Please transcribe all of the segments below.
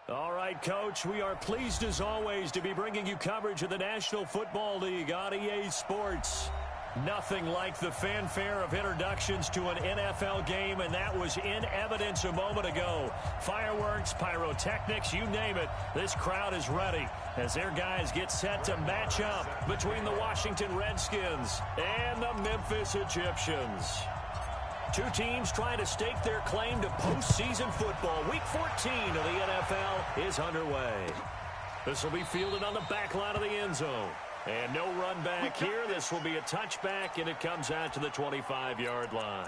All right, Coach, we are pleased as always to be bringing you coverage of the National Football League on EA Sports. Nothing like the fanfare of introductions to an NFL game, and that was in evidence a moment ago. Fireworks, pyrotechnics, you name it, this crowd is ready as their guys get set to match up between the Washington Redskins and the Memphis Egyptians. Two teams trying to stake their claim to postseason football. Week 14 of the NFL is underway. This will be fielded on the back line of the end zone. And no run back here. This will be a touchback, and it comes out to the 25-yard line.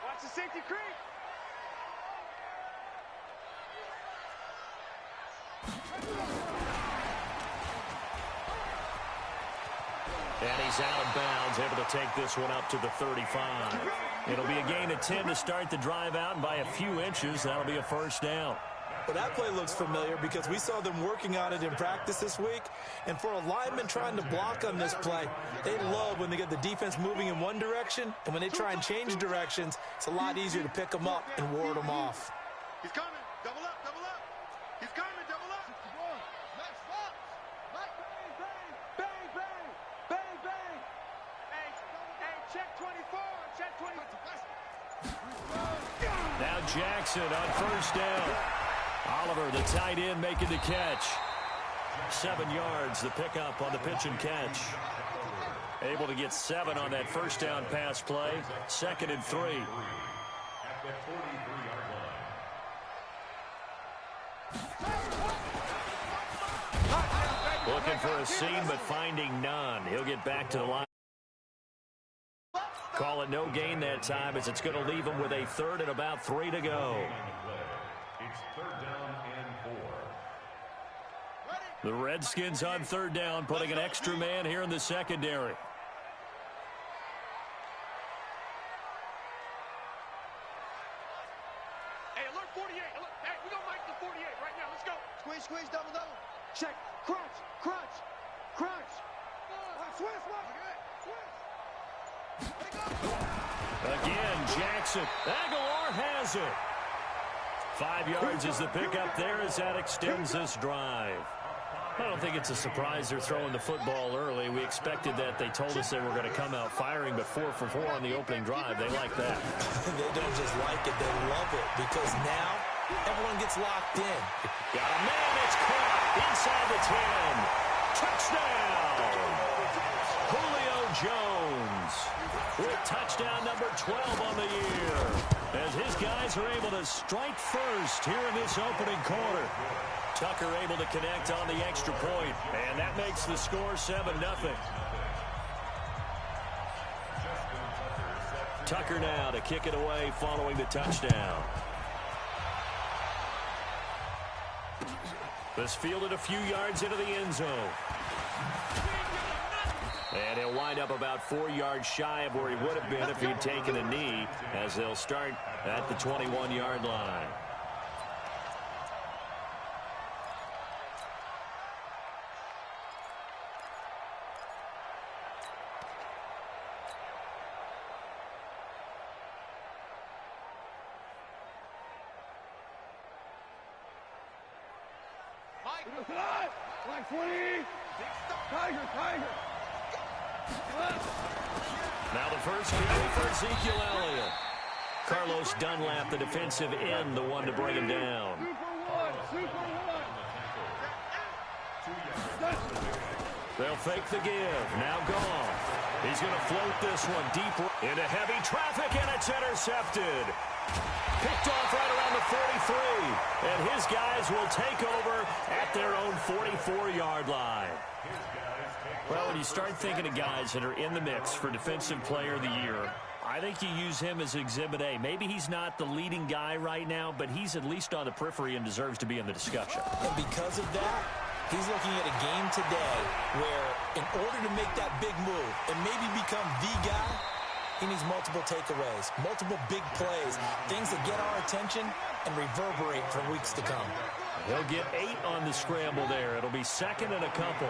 Watch the safety creep. And he's out of bounds, able to take this one up to the 35. It'll be a gain of 10 to start the drive out, and by a few inches, that'll be a first down. Well, that play looks familiar because we saw them working on it in practice this week. And for a lineman trying to block on this play, they love when they get the defense moving in one direction. And when they try and change directions, it's a lot easier to pick them up and ward them off. He's coming. Double up, double up. He's coming, double up. Max Fox. Bang, bang, bang, bang, bang. Hey, check 24, check 24. Now Jackson on first down. Oliver, the tight end, making the catch. 7 yards, the pickup on the pitch and catch. Able to get 7 on that first down pass play. 2nd and 3. Looking for a seam, but finding none. He'll get back to the line. Call it no gain that time, as it's going to leave him with a 3rd and about 3 to go. It's 3rd down and 4. The Redskins on 3rd down, putting an extra man here in the secondary. Hey, alert 48. Alert. Hey, we gonna make the 48 right now. Let's go. Squeeze, squeeze, double, double. Check. Crunch, crunch, crunch. Switch, Again, Jackson. Aguilar has it. 5 yards is the pickup there as that extends this drive. I don't think it's a surprise they're throwing the football early. We expected that. They told us they were going to come out firing, but 4 for 4 on the opening drive. They like that. They don't just like it, they love it, because now everyone gets locked in. Got a man, it's caught inside the 10. Touchdown! Julio Jones with touchdown number 12 on the year, as his guys are able to strike first here in this opening quarter. Tucker able to connect on the extra point, and that makes the score 7-0. Tucker now to kick it away following the touchdown. This fielded a few yards into the end zone. And he'll wind up about 4 yards shy of where he would have been if he'd taken a knee, as they'll start at the 21-yard line. Like 20. Tiger, Tiger. Now the first carry for Ezekiel Elliott. Carlos Dunlap, the defensive end, the one to bring him down. They'll fake the give. Now Goff. He's going to float this one deep into heavy traffic, and it's intercepted. Picked off right around the 43. And his guys will take over at their own 44-yard line. Well, when you start thinking of guys that are in the mix for Defensive Player of the Year, I think you use him as Exhibit A. Maybe he's not the leading guy right now, but he's at least on the periphery and deserves to be in the discussion. And because of that, he's looking at a game today where an in order to make that big move and maybe become the guy, he needs multiple takeaways, multiple big plays, things that get our attention and reverberate for weeks to come. He'll get 8 on the scramble there. It'll be second and a couple.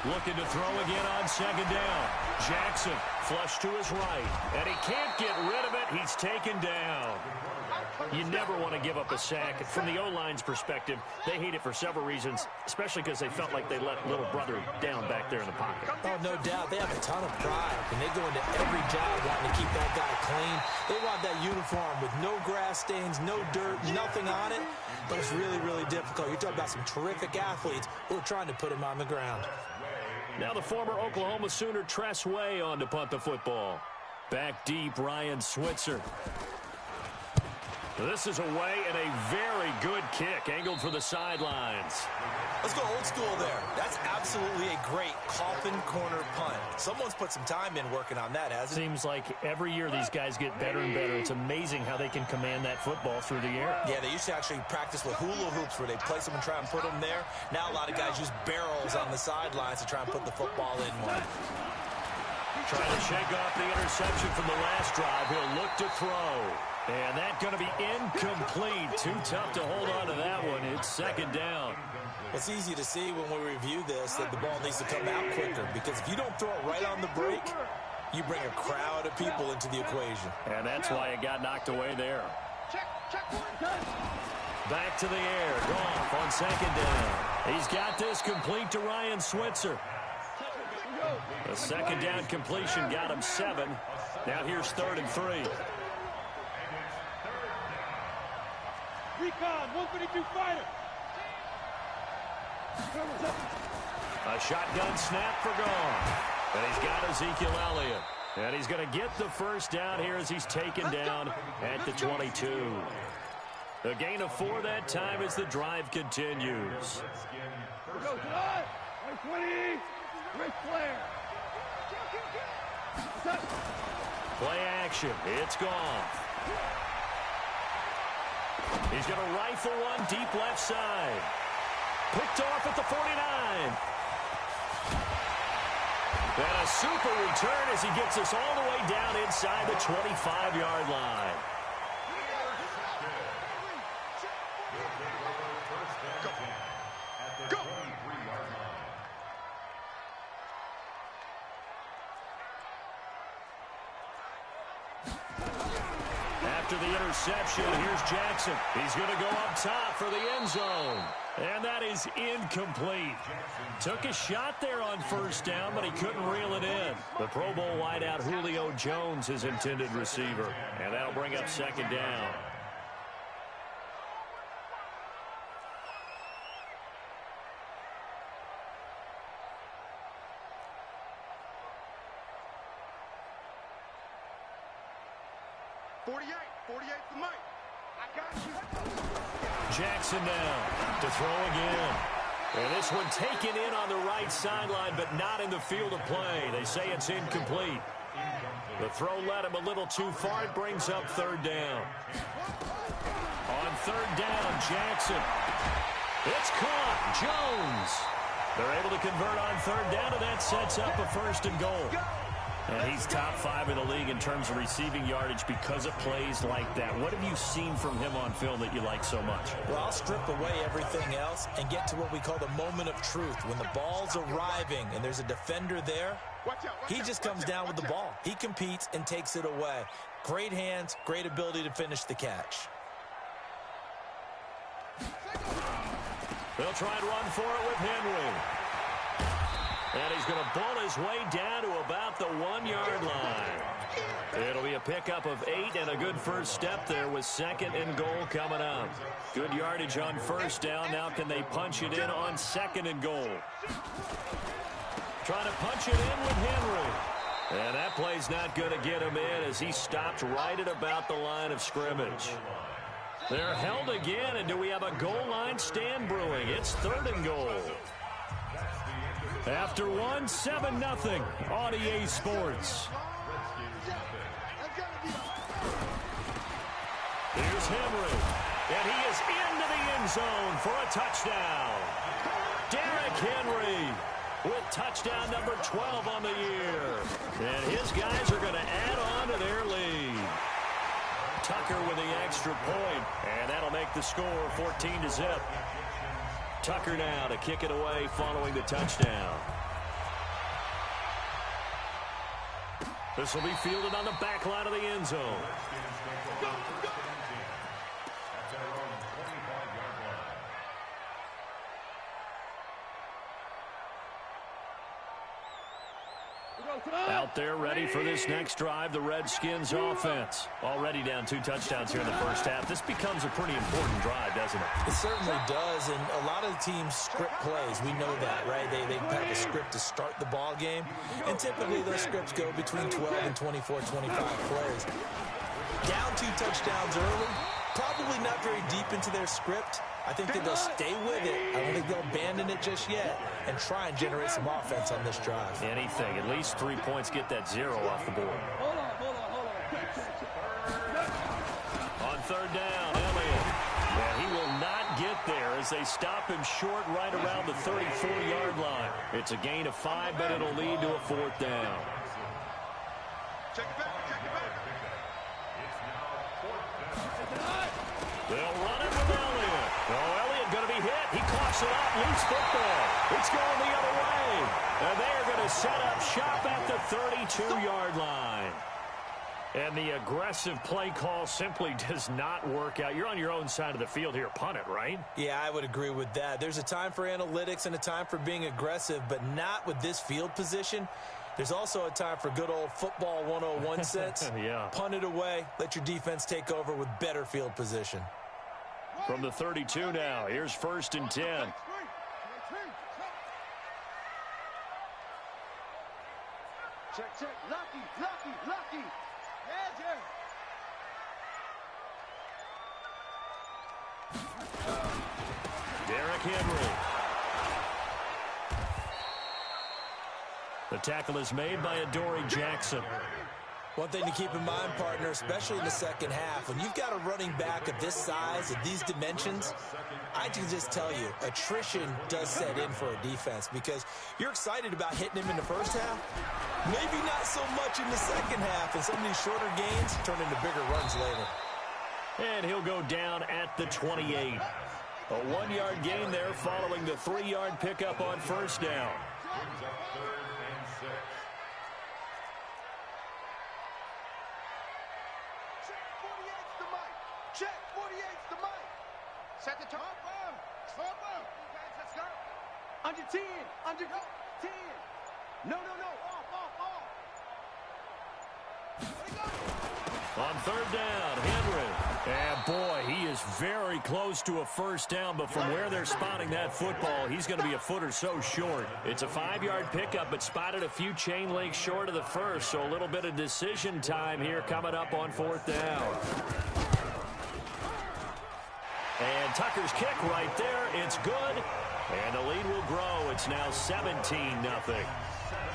Looking to throw again on second down. Jackson flush to his right, and he can't get rid of it. He's taken down. You never want to give up a sack. From the O-line's perspective, they hate it for several reasons, especially because they felt like they let little brother down back there in the pocket. Oh, no doubt. They have a ton of pride, and they go into every job wanting to keep that guy clean. They want that uniform with no grass stains, no dirt, nothing on it. But it's really, really difficult. You're talking about some terrific athletes who are trying to put him on the ground. Now the former Oklahoma Sooner Tress Way on to punt the football. Back deep, Ryan Switzer. This is away and a very good kick, angled for the sidelines. Let's go old school there. That's absolutely a great coffin corner punt. Someone's put some time in working on that, hasn't it? Seems like every year these guys get better and better. It's amazing how they can command that football through the air. Yeah, they used to actually practice with hula hoops where they place them and try and put them there. Now a lot of guys use barrels on the sidelines to try and put the football in one. Trying to shake off the interception from the last drive. He'll look to throw. And that's going to be incomplete. Too tough to hold on to that one. It's second down. It's easy to see when we review this that the ball needs to come out quicker, because if you don't throw it right on the break, you bring a crowd of people into the equation. And that's why it got knocked away there. Back to the air. Goff on second down. He's got this complete to Ryan Switzer. The second down completion got him 7. Now here's 3rd and 3. Recon, 152 fighter. A shotgun snap for Goff. And he's got Ezekiel Elliott. And he's going to get the first down here as he's taken down at the 22. A gain of 4 that time as the drive continues. Play action. It's Goff. He's going to rifle one deep left side. Picked off at the 49. And a super return as he gets us all the way down inside the 25-yard line. After the interception, here's Jackson. He's going to go up top for the end zone. And that is incomplete. Took a shot there on first down, but he couldn't reel it in. The Pro Bowl wideout Julio Jones, his intended receiver. And that'll bring up second down. Jackson now to throw again. And this one taken in on the right sideline, but not in the field of play. They say it's incomplete. The throw led him a little too far. It brings up 3rd down. On 3rd down, Jackson. It's caught. Jones. They're able to convert on 3rd down, and that sets up a 1st and goal. And he's top 5 in the league in terms of receiving yardage because of plays like that. What have you seen from him on film that you like so much? Well, I'll strip away everything else and get to what we call the moment of truth. When the ball's arriving and there's a defender there, he just comes down with the ball. He competes and takes it away. Great hands, great ability to finish the catch. They'll try and run for it with Henry. And he's going to bull his way down to about the 1-yard line. It'll be a pickup of 8 and a good first step there with 2nd and goal coming up. Good yardage on first down. Now can they punch it in on 2nd and goal? Trying to punch it in with Henry. And that play's not going to get him in as he stopped right at about the line of scrimmage. They're held again, and do we have a goal line stand brewing? It's 3rd and goal. After 1, 7-0 on EA Sports. is Henry. And he is into the end zone for a touchdown. Derrick Henry with touchdown number 12 on the year. And his guys are going to add on to their lead. Tucker with the extra point, and that'll make the score 14-0. Tucker now to kick it away following the touchdown. This will be fielded on the back line of the end zone. Out there ready for this next drive, the Redskins offense. Already down 2 touchdowns here in the first half. This becomes a pretty important drive, doesn't it? It certainly does, and a lot of the teams script plays. We know that, right? They have a script to start the ball game, and typically those scripts go between 12 and 24, 25 plays. Down 2 touchdowns early, probably not very deep into their script. I think that they'll stay with it. I don't think they'll abandon it just yet and try and generate some offense on this drive. Anything. At least 3 points, get that 0 off the board. On third down, Elliott. Yeah, he will not get there as they stop him short right around the 34-yard line. It's a gain of 5, but it'll lead to a 4th down. Check it back, check it back. They'll run it with Elliott. Oh, Elliott going to be hit. He coughs it up. Loose football. It's going the other way. And they're going to set up shop at the 32-yard line. And the aggressive play call simply does not work out. You're on your own side of the field here. Punt it, right? Yeah, I would agree with that. There's a time for analytics and a time for being aggressive, but not with this field position. There's also a time for good old football 101 sense. Yeah. Punt it away. Let your defense take over with better field position. From the 32 now, here's 1st and 10. Check, check. Lucky, lucky, lucky. Derrick Henry. The tackle is made by Adoree Jackson. One thing to keep in mind, partner, especially in the second half, when you've got a running back of this size, of these dimensions, I can just tell you, attrition does set in for a defense because you're excited about hitting him in the first half, maybe not so much in the second half, and some of these shorter gains turn into bigger runs later. And he'll go down at the 28. A 1-yard gain there following the 3-yard pickup on 1st down. Check, 48's the mic. Set the top. Let's go. Under 10. Under 10. No. On 3rd down, Henry. And boy, he is very close to a 1st down, but from where they're spotting that football, he's going to be a foot or so short. It's a 5-yard pickup, but spotted a few chain links short of the first, so a little bit of decision time here coming up on 4th down. And Tucker's kick right there. It's good. And the lead will grow. It's now 17-0.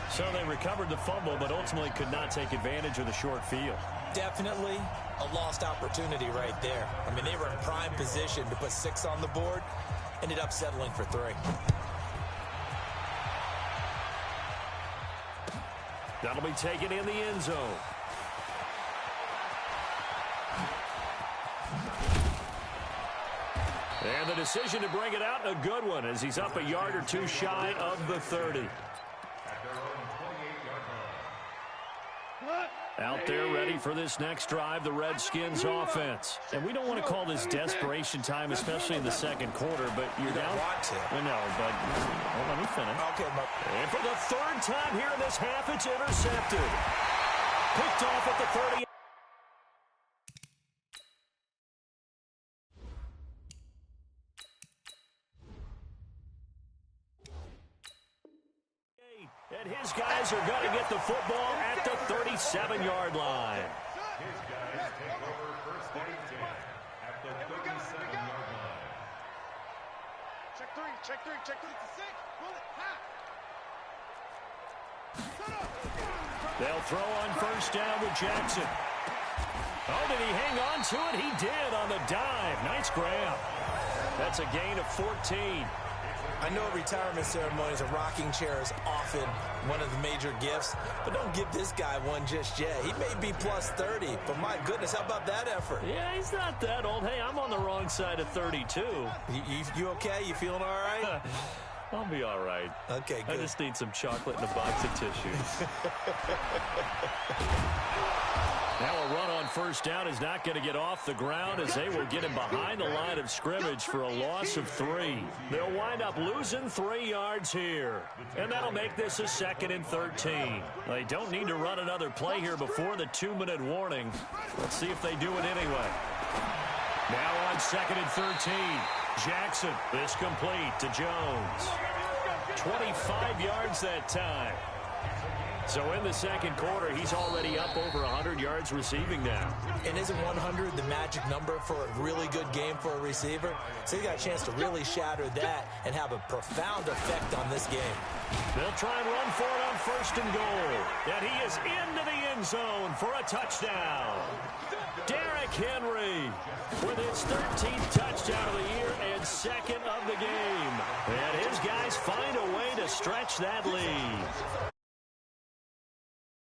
So they recovered the fumble, but ultimately could not take advantage of the short field. Definitely a lost opportunity right there. I mean, they were in prime position to put 6 on the board. Ended up settling for 3. That'll be taken in the end zone. And the decision to bring it out, a good one, as he's up a yard or 2 shy of the 30. Out there ready for this next drive, the Redskins offense. And we don't want to call this desperation time, especially in the second quarter, but you're down. Want to. I know, but well, let me finish. Okay, And for the 3rd time here in this half, it's intercepted. Picked off at the 30. And his guys are going to get the football at the 37-yard line. His guys take over 1st and 10 at the 37-yard line. Check 3, check 3, check 3. To 6. Bullet, half. They'll throw on 1st down with Jackson. Oh, did he hang on to it? He did on the dive. Nice grab. That's a gain of 14. I know retirement ceremonies, a rocking chair is often one of the major gifts, but don't give this guy one just yet. He may be plus 30, but my goodness, how about that effort? Yeah, he's not that old. Hey, I'm on the wrong side of 32. You okay? You feeling all right? I'll be all right. Okay, good. I just need some chocolate and a box of tissues. Now a run on first down is not going to get off the ground as they will get him behind the line of scrimmage for a loss of 3. They'll wind up losing 3 yards here. And that'll make this a 2nd and 13. They don't need to run another play here before the 2-minute warning. Let's see if they do it anyway. Now on 2nd and 13. Jackson, this complete to Jones. 25 yards that time. So in the second quarter, he's already up over 100 yards receiving now. And isn't 100 the magic number for a really good game for a receiver? So he got a chance to really shatter that and have a profound effect on this game. They'll try and run for it on 1st and goal. And he is into the end zone for a touchdown. Derrick Henry with his 13th touchdown of the year and 2nd of the game. And his guys find a way to stretch that lead.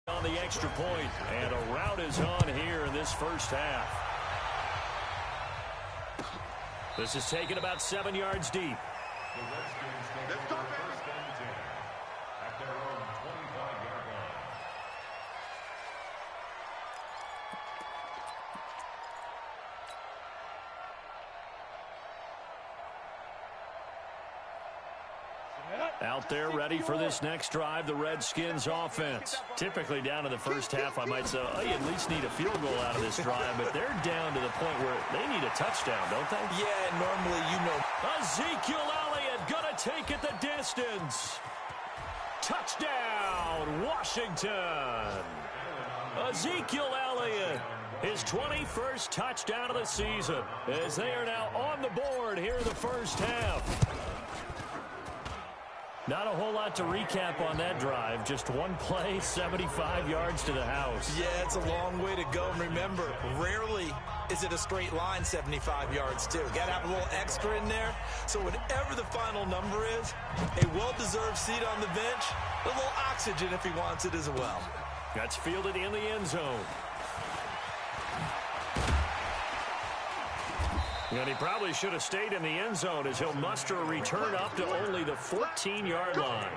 On the extra point, and a route is on here in this first half. This is taken about 7 yards deep. The Redskins take over 1st and 10 at their own 25-yard line. Out there ready for this next drive, the Redskins offense. Typically down in the first half, I might say, oh, you at least need a field goal out of this drive, but they're down to the point where they need a touchdown, don't they? Yeah, normally, you know. Ezekiel Elliott gonna take it the distance. Touchdown, Washington. Ezekiel Elliott, his 21st touchdown of the season, as they are now on the board here in the first half. Not a whole lot to recap on that drive. Just one play, 75 yards to the house. Yeah, it's a long way to go. And remember, rarely is it a straight line 75 yards, too. Got to have a little extra in there. So whatever the final number is, a well-deserved seat on the bench, a little oxygen if he wants it as well. That's fielded in the end zone. And he probably should have stayed in the end zone as he'll muster a return up to only the 14-yard line.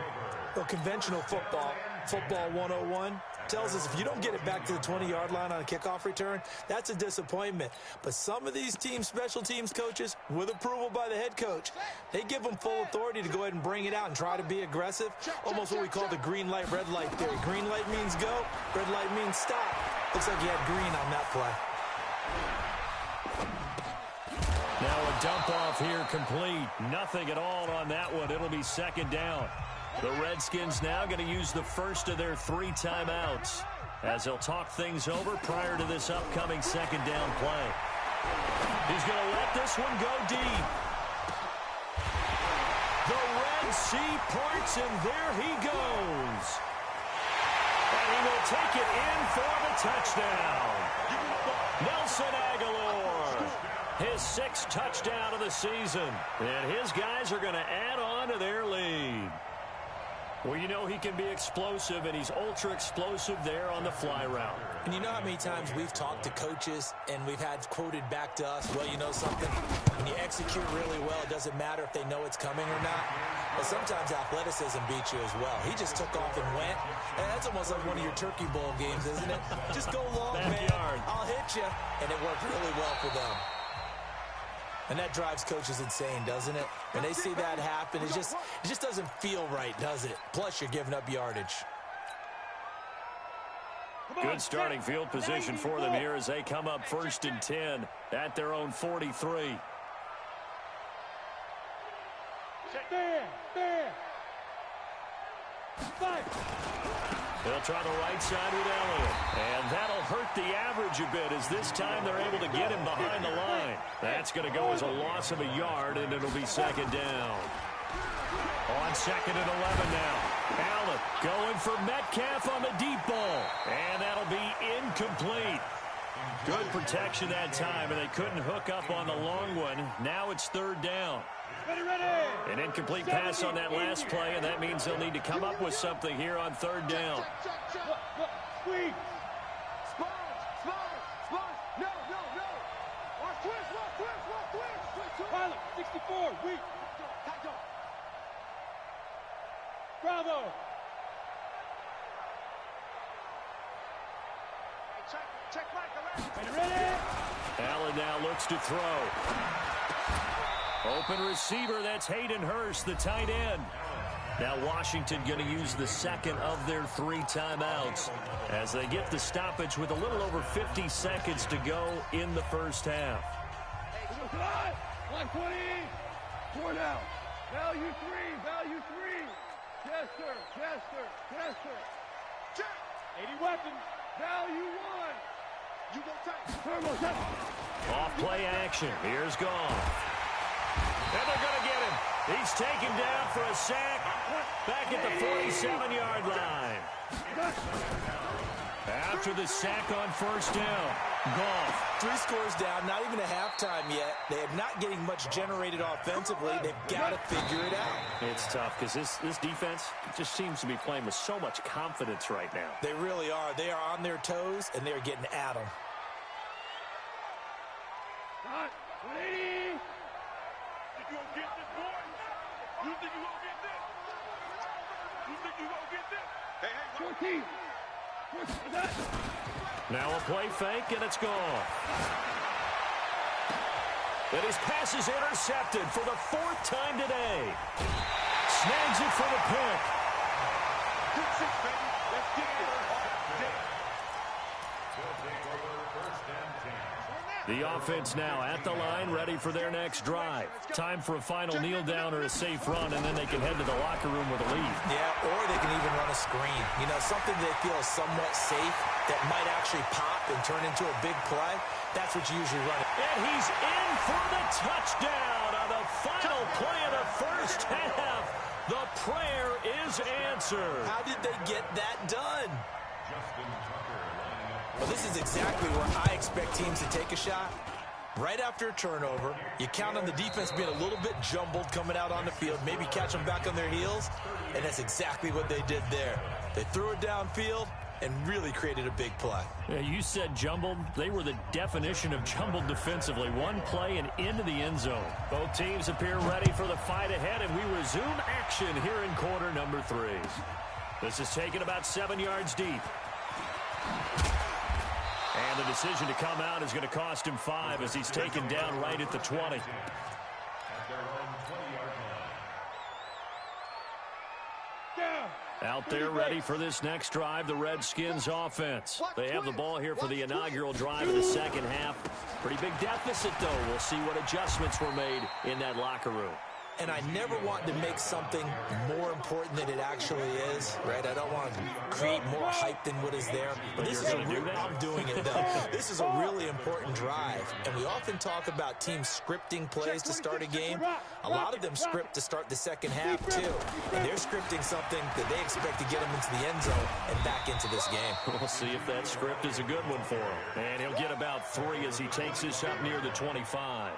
Well, conventional football 101, tells us if you don't get it back to the 20-yard line on a kickoff return, that's a disappointment. But some of these team special teams coaches, with approval by the head coach, they give them full authority to go ahead and bring it out and try to be aggressive. Almost what we call the green light, red light theory. Green light means go, red light means stop. Looks like he had green on that play. Now a dump off here complete. Nothing at all on that one. It'll be 2nd down. The Redskins now going to use the first of their 3 timeouts as they'll talk things over prior to this upcoming 2nd down play. He's going to let this one go deep. The Red Sea parts, and there he goes. And he will take it in for the touchdown. Nelson Aguilar, his 6th touchdown of the season. And his guys are going to add on to their lead. Well, you know he can be explosive, and he's ultra-explosive there on the fly route. And you know how many times we've talked to coaches and we've had quoted back to us, well, you know something? When you execute really well, it doesn't matter if they know it's coming or not. But sometimes athleticism beats you as well. He just took off and went. And that's almost like one of your Turkey Bowl games, isn't it? Just go long, Backyard. man. I'll hit you. And it worked really well for them. And that drives coaches insane, doesn't it? When they see that happen, it just doesn't feel right, does it? Plus, you're giving up yardage. Good starting field position for them here as they come up 1st and 10 at their own 43. They'll try the right side with Elliott. And that'll hurt the average a bit as this time they're able to get him behind the line. That's going to go as a loss of a yard, and it'll be 2nd down. On 2nd and 11 now. Allen going for Metcalf on the deep ball. And that'll be incomplete. Good protection that time, and they couldn't hook up on the long one. Now it's third down. An incomplete pass on that last play, and that means they'll need to come up with something here on third down. Squeeze. No. Watch twist. Pilot, 64, weak. Bravo. Check Mike, ready? Allen now looks to throw. Open receiver, that's Hayden Hurst, the tight end. Now Washington going to use the second of their 3 timeouts as they get the stoppage with a little over 50 seconds to go in the first half. Line 20. 4 now. Value 3. Yes, sir. Check. 80 weapons. Value 1. You go tight. Off play action. Here's Gone. And they're going to get him. He's taken down for a sack back at the 47-yard line. After the sack on first down, Goff. 3 scores down, not even a halftime yet. They are not getting much generated offensively. They've got to figure it out. It's tough because this defense just seems to be playing with so much confidence right now. They really are. They are on their toes, and they're getting at them. 180. You gonna get this, boy? You think you gonna get this? Hey, 14. Now a play fake, and it's gone. And his pass is intercepted for the 4th time today. Snags it for the pick. Good 6, baby. Let's get it. The offense now at the line, ready for their next drive. Time for a final kneel down or a safe run, and then they can head to the locker room with a lead. Yeah, or they can even run a screen. You know, something they feel is somewhat safe that might actually pop and turn into a big play. That's what you usually run. And he's in for the touchdown on the final play of the first half. The prayer is answered. How did they get that done? Well, this is exactly where I expect teams to take a shot. Right after a turnover, you count on the defense being a little bit jumbled coming out on the field, maybe catch them back on their heels, and that's exactly what they did there. They threw it downfield and really created a big play. Yeah, you said jumbled. They were the definition of jumbled defensively. One play and into the end zone. Both teams appear ready for the fight ahead, and we resume action here in quarter number 3. This is taken about 7 yards deep. And the decision to come out is going to cost him 5 as he's taken down right at the 20. Out there ready for this next drive, the Redskins offense. They have the ball here for the inaugural drive of the second half. Pretty big deficit, though. We'll see what adjustments were made in that locker room. And I never want to make something more important than it actually is, right? I don't want to create more hype than what is there. But this is I'm doing it, though. This is a really important drive. And we often talk about teams scripting plays to start a game. A lot of them script to start the second half, too. And they're scripting something that they expect to get them into the end zone and back into this game. We'll see if that script is a good one for him. And he'll get about 3 as he takes this up near the 25.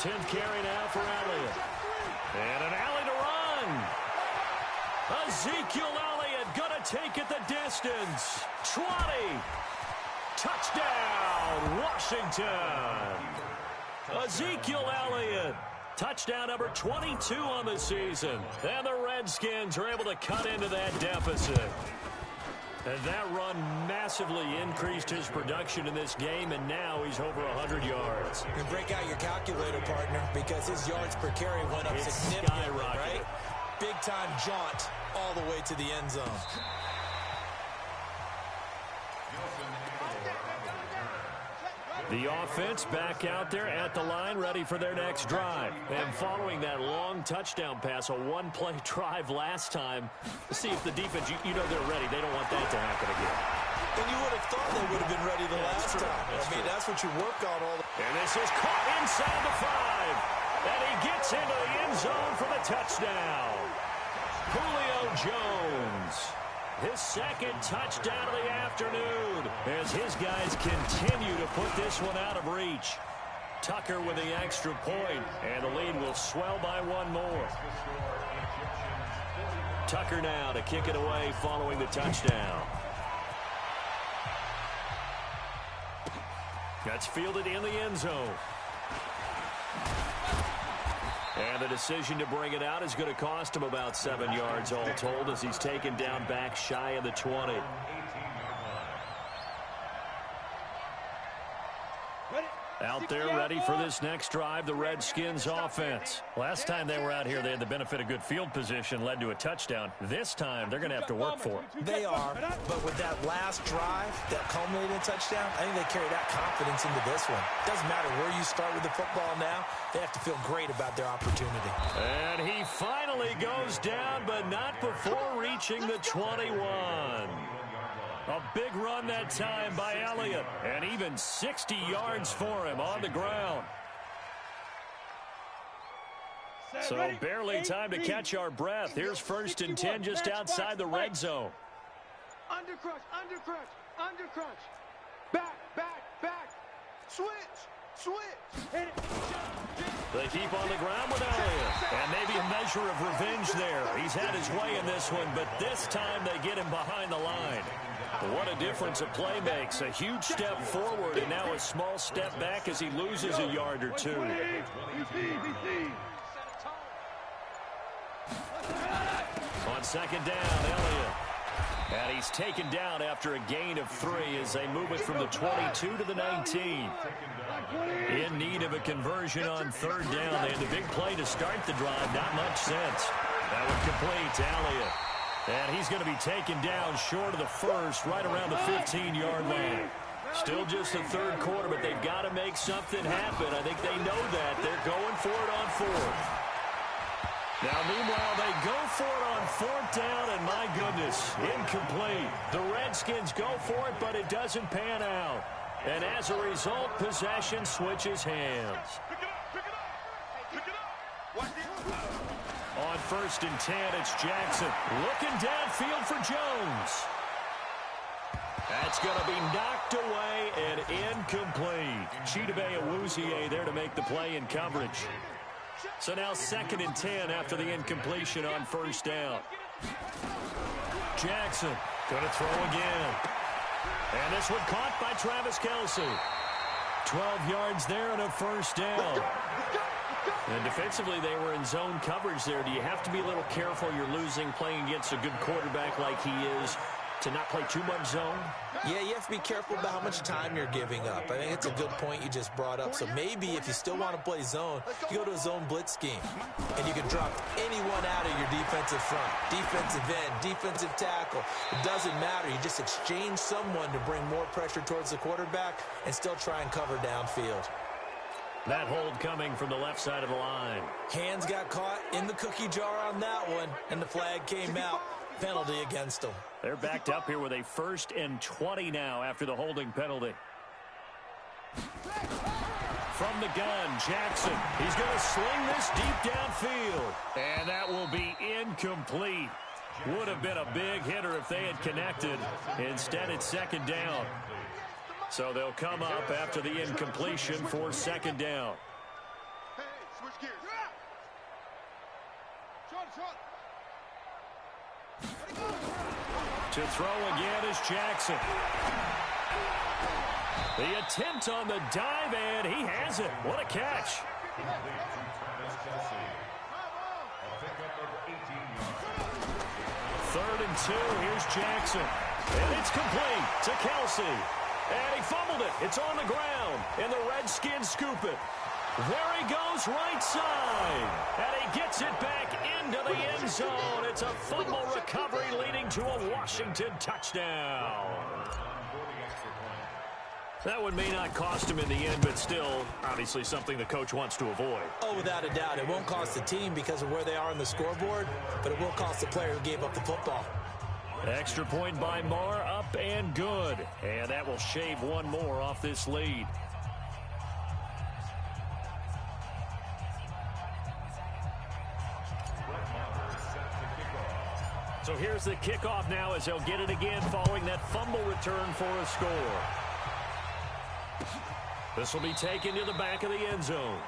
10th carry now for Elliott. And an alley to run. Ezekiel Elliott going to take it the distance. 20. Touchdown, Washington. Ezekiel Elliott. Touchdown number 22 on the season. And the Redskins are able to cut into that deficit. And that run massively increased his production in this game, and now he's over 100 yards. You can break out your calculator, partner, because his yards per carry went up significantly, right? Big-time jaunt all the way to the end zone. The offense back out there at the line, ready for their next drive. And following that long touchdown pass, a one-play drive last time, let's see if the defense, you know they're ready. They don't want that to happen again. And you would have thought they would have been ready the last time. That's what you work on all the... And this is caught inside the 5. And he gets into the end zone for the touchdown. Julio Jones. His second touchdown of the afternoon as his guys continue to put this one out of reach. Tucker with the extra point, and the lead will swell by one more. Tucker now to kick it away following the touchdown. That's fielded in the end zone. And the decision to bring it out is going to cost him about 7 yards all told as he's taken down back shy of the 20. Out there ready for this next drive, the Redskins offense. Last time they were out here, they had the benefit of good field position, led to a touchdown. This time, they're going to have to work for it. They are, but with that last drive that culminated in touchdown, I think they carry that confidence into this one. Doesn't matter where you start with the football now, they have to feel great about their opportunity. And he finally goes down, but not before reaching the 21. A big run that time by Elliott, and even 60 yards for him on the ground. So barely time to catch our breath. Here's 1st and 10 just outside the red zone. Under crunch, under crunch, under crunch. Back, back, back. Switch, switch. Hit it. They keep on the ground with Elliott. And maybe a measure of revenge there. He's had his way in this one, but this time they get him behind the line. What a difference a play makes. A huge step forward and now a small step back as he loses a yard or two. On 2nd down, Elliott. And he's taken down after a gain of 3 as they move it from the 22 to the 19. In need of a conversion on 3rd down. They had a big play to start the drive. Not much sense. That would complete to Elliott. And he's going to be taken down short of the 1st, right around the 15-yard line. Still just the 3rd quarter, but they've got to make something happen. I think they know that. They're going for it on 4th. Now, meanwhile, they go for it on 4th down, and my goodness, incomplete. The Redskins go for it, but it doesn't pan out. And as a result, possession switches hands. On 1st and 10, it's Jackson looking downfield for Jones. That's going to be knocked away and incomplete. Chidobe Awuzie there to make the play in coverage. So now 2nd and 10 after the incompletion on 1st down. Jackson going to throw again. And this one caught by Travis Kelce. 12 yards there and a 1st down. And defensively, they were in zone coverage there. Do you have to be a little careful? You're losing playing against a good quarterback like he is to not play too much zone? Yeah, you have to be careful about how much time you're giving up. I think it's a good point you just brought up. So maybe if you still want to play zone, you go to a zone blitz scheme. And you can drop anyone out of your defensive front. Defensive end, defensive tackle. It doesn't matter. You just exchange someone to bring more pressure towards the quarterback and still try and cover downfield. That hold coming from the left side of the line. Hands got caught in the cookie jar on that one, and the flag came out. Penalty against them. They're backed up here with a 1st and 20 now after the holding penalty. From the gun, Jackson. He's going to sling this deep downfield. And that will be incomplete. Would have been a big hitter if they had connected. Instead, it's 2nd down. So they'll come up after the incompletion for 2nd down. Hey, switch gears. Short. To throw again is Jackson. The attempt on the dive, and he has it. What a catch. 3rd and 2. Here's Jackson. And it's complete to Kelce. And he fumbled it. It's on the ground. And the Redskins scoop it. There he goes, right side. And he gets it back into the end zone. It's a fumble recovery leading to a Washington touchdown. That one may not cost him in the end, but still, obviously something the coach wants to avoid. Oh, without a doubt. It won't cost the team because of where they are on the scoreboard, but it will cost the player who gave up the football. Extra point by Marr, up and good. And that will shave one more off this lead. So here's the kickoff now as they'll get it again following that fumble return for a score. This will be taken to the back of the end zone.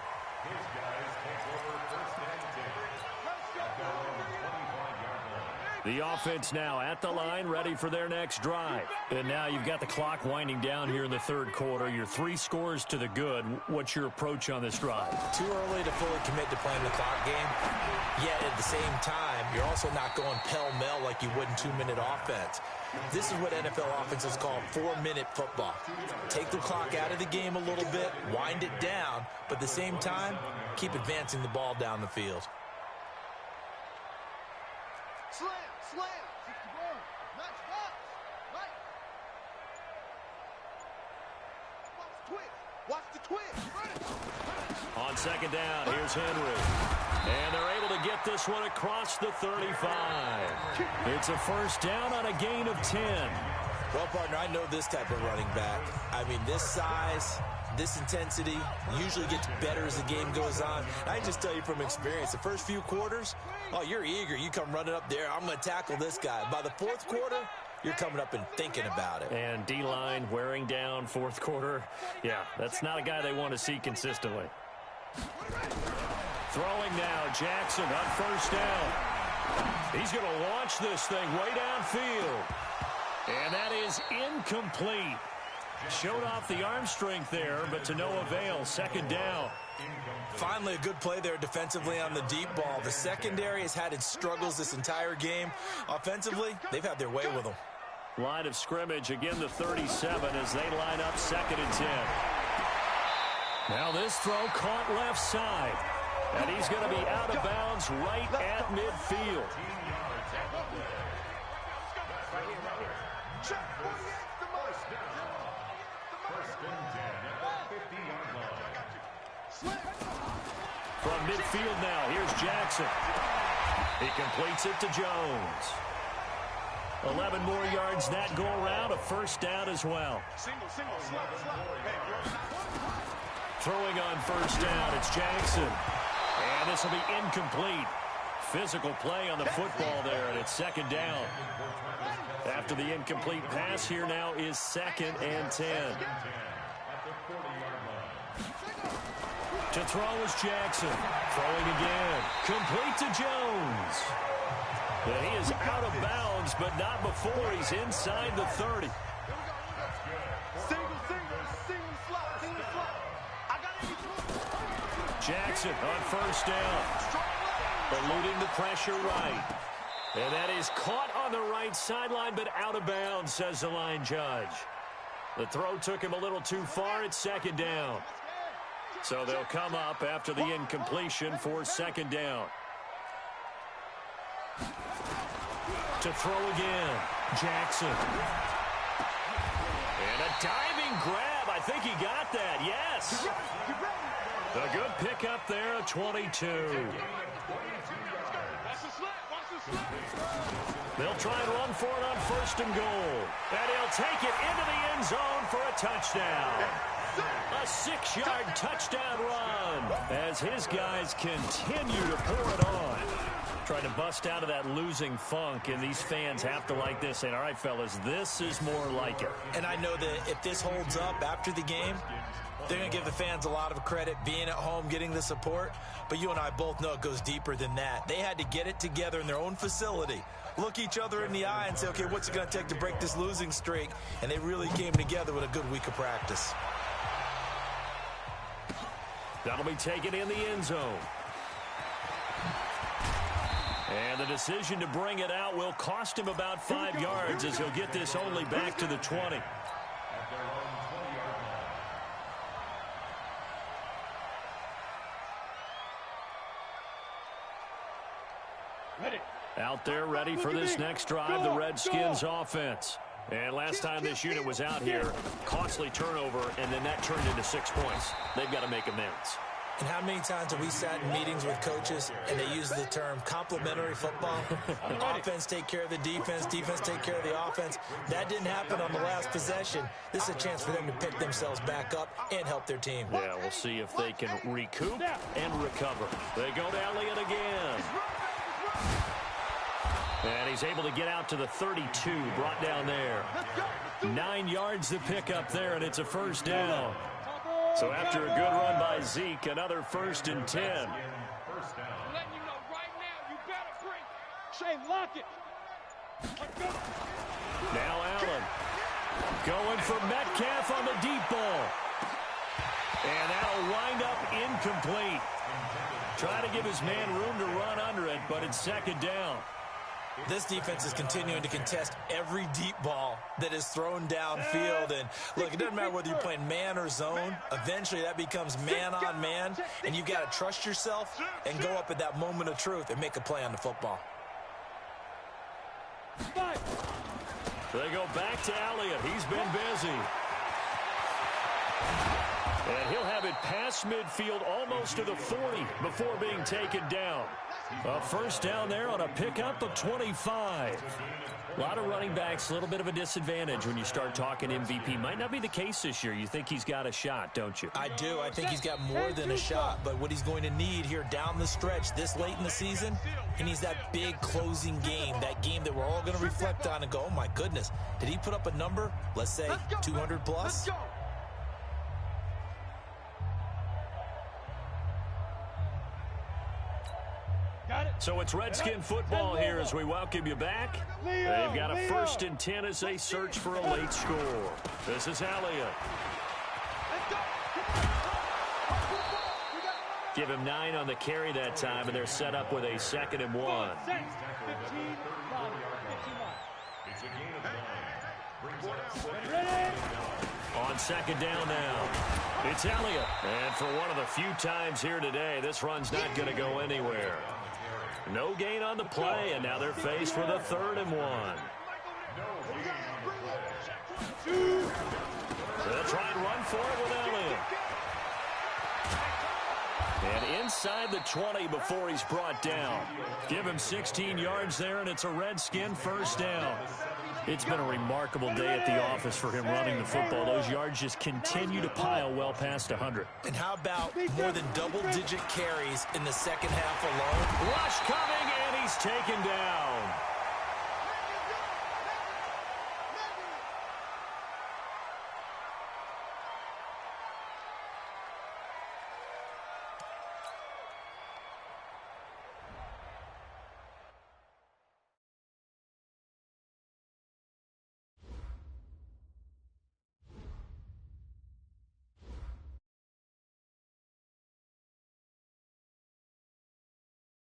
His guys take over first and 10. At their own 25-yard line. The offense now at the line, ready for their next drive. And now you've got the clock winding down here in the third quarter. You're 3 scores to the good. What's your approach on this drive? Too early to fully commit to playing the clock game. Yet at the same time, you're also not going pell-mell like you would in 2-minute offense. This is what NFL offenses call 4-minute football. Take the clock out of the game a little bit, wind it down, but at the same time, keep advancing the ball down the field. Slam, slam. 61. Match box. Right. Watch the twist. On second down, here's Henry. And they're able to get this one across the 35. It's a first down on a gain of 10. Well, partner, I know this type of running back. I mean, this size, this intensity usually gets better as the game goes on. I just tell you from experience, the first few quarters, oh, you're eager. You come running up there. I'm going to tackle this guy. By the fourth quarter, you're coming up and thinking about it. And D-line wearing down fourth quarter. Yeah, that's not a guy they want to see consistently. Throwing now, Jackson on first down. He's going to launch this thing way downfield. And that is incomplete. Showed off the arm strength there, but to no avail. Second down. Finally, a good play there defensively on the deep ball. The secondary has had its struggles this entire game. Offensively, they've had their way with them. Line of scrimmage, again the 37 as they line up second and 10. Now this throw caught left side. And he's going to be out of bounds right at midfield. Check 48 the most. First and 10 at the 50-yard line. From midfield now, here's Jackson. He completes it to Jones. 11 more yards that go around, a first down as well. Single, slot. Throwing on first down, it's Jackson. And this will be incomplete. Physical play on the football there, and it's second down. After the incomplete pass, here now is second and 10. To throw is Jackson. Throwing again. Complete to Jones. And he is out of bounds, but not before he's inside the 30. Single slot. I got it. Jackson on first down. Eluding the pressure right. And that is caught on the right sideline, but out of bounds, says the line judge. The throw took him a little too far. It's second down. So they'll come up after the incompletion for second down. To throw again, Jackson. And a diving grab. I think he got that. Yes. A good pickup there at 22. They'll try and run for it on first and goal. And he'll take it into the end zone for a touchdown. A 6-yard touchdown run as his guys continue to pour it on. Trying to bust out of that losing funk, and these fans have to like this. And all right, fellas, this is more like it. And I know that if this holds up after the game, they're going to give the fans a lot of credit, being at home, getting the support. But you and I both know it goes deeper than that. They had to get it together in their own facility, look each other in the eye and say, okay, what's it going to take to break this losing streak? And they really came together with a good week of practice. That'll be taken in the end zone. And the decision to bring it out will cost him about 5 yards as he'll get this only back to the 20. Out there ready for this next drive, the Redskins offense. And last time this unit was out here, costly turnover, and then that turned into 6 points. They've got to make amends. And how many times have we sat in meetings with coaches and they use the term complementary football? Offense take care of the defense, defense take care of the offense. That didn't happen on the last possession. This is a chance for them to pick themselves back up and help their team. Yeah, we'll see if they can recoup and recover. They go to Elliott again. And he's able to get out to the 32, brought down there. 9 yards to pick up there, and it's a first down. So after a good run by Zeke, another 1st and 10. I'm letting you know right now, you better bring. Shane, lock it. Now Allen going for Metcalf on the deep ball. And that'll wind up incomplete. Trying to give his man room to run under it, but it's 2nd down. This defense is continuing to contest every deep ball that is thrown downfield. And, look, it doesn't matter whether you're playing man or zone. Eventually, that becomes man on man, and you've got to trust yourself and go up at that moment of truth and make a play on the football. They go back to Elliott. He's been busy. And he'll have it past midfield almost to the 40 before being taken down. A first down there on a pickup of 25. A lot of running backs, a little bit of a disadvantage when you start talking MVP. Might not be the case this year. You think he's got a shot, don't you? I do. I think he's got more than a shot. But what he's going to need here down the stretch this late in the season, he needs that big closing game, that game that we're all going to reflect on and go, oh, my goodness, did he put up a number, let's say, 200 plus? So it's Redskin football here as we welcome you back. They've got a 1st and 10 as they search for a late score. This is Elliott. Give him 9 on the carry that time, and they're set up with a 2nd and 1. On 2nd down now, it's Elliott. And for one of the few times here today, this run's not going to go anywhere. No gain on the play, and now they're faced with a 3rd and 1. They'll try and run for it with Elliott. And inside the 20 before he's brought down. Give him 16 yards there, and it's a Redskin 1st down. It's been a remarkable day at the office for him running the football. Those yards just continue to pile well past 100. And how about more than double-digit carries in the second half alone? Rush coming, and he's taken down.